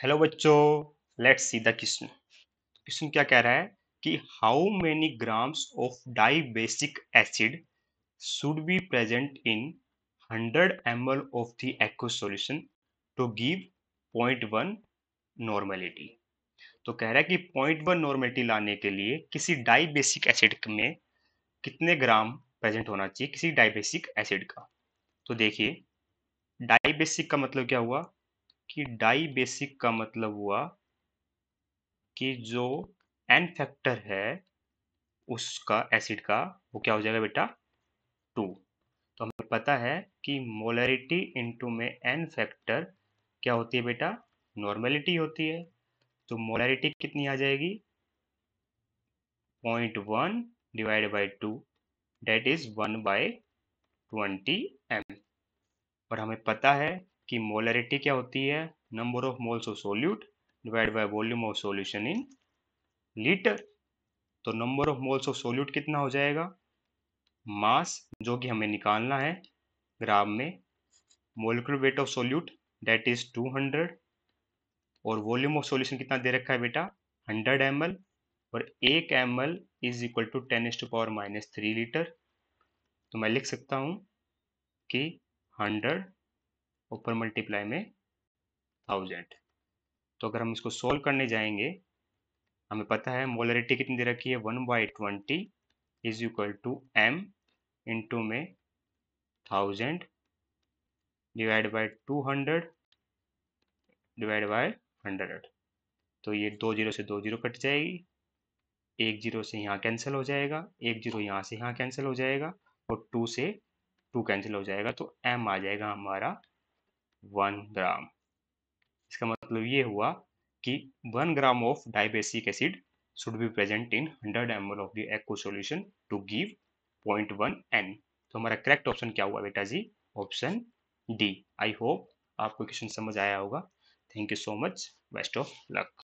Hello बच्चों, let's see the question. Question क्या कह रहा है कि how many grams of dibasic acid should be present in 100 ml of the aqueous solution to give 0.1 normality. तो कह रहा है कि 0.1 नॉर्मेलिटी लाने के लिए किसी डाई बेसिक एसिड में कितने ग्राम प्रेजेंट होना चाहिए किसी डाई बेसिक एसिड का। तो देखिए, डाई बेसिक का मतलब क्या हुआ कि डाई बेसिक का मतलब हुआ कि जो एन फैक्टर है उसका एसिड का वो क्या हो जाएगा बेटा, 2। तो हमें पता है कि मोलरिटी इनटू में एन फैक्टर क्या होती है बेटा, नॉर्मेलिटी होती है। तो मोलरिटी कितनी आ जाएगी, 0.1 divide by 2, that is 1/20 m। और हमें पता है कि मोलरिटी क्या होती है, number of moles of solute divide by volume of solution in litre. तो number of moles of solute कितना हो जाएगा, मास जो कि हमें निकालना है ग्राम में, molecular weight of solute that is 200, और वॉल्यूम ऑफ सॉल्यूशन कितना दे रखा है बेटा, 100 ml, और 1 ml is equal to 10⁻³ litre. तो मैं लिख सकता हूँ कि 100 ऊपर मल्टीप्लाई में 1000। तो अगर हम इसको सोल्व करने जाएंगे, हमें पता है मोलरिटी कितनी दे रखी है, 1/20 is equal to m into में 1000 डिवाइड बाई 200 डिवाइड बाय 100। तो ये 2 जीरो से 2 जीरो कट जाएगी, 1 जीरो से यहाँ कैंसिल हो जाएगा, 1 जीरो यहाँ से यहाँ कैंसिल हो जाएगा, और 2 से 2 कैंसिल हो जाएगा। तो m आ जाएगा हमारा 1 ग्राम। इसका मतलब ये हुआ कि 1 gram of dibasic acid should be present in 100 ml of the aqueous solution to give 0.1 n। तो हमारा करेक्ट ऑप्शन क्या हुआ बेटा जी, ऑप्शन डी। आई होप आपको क्वेश्चन समझ आया होगा। Thank you so much, best of luck.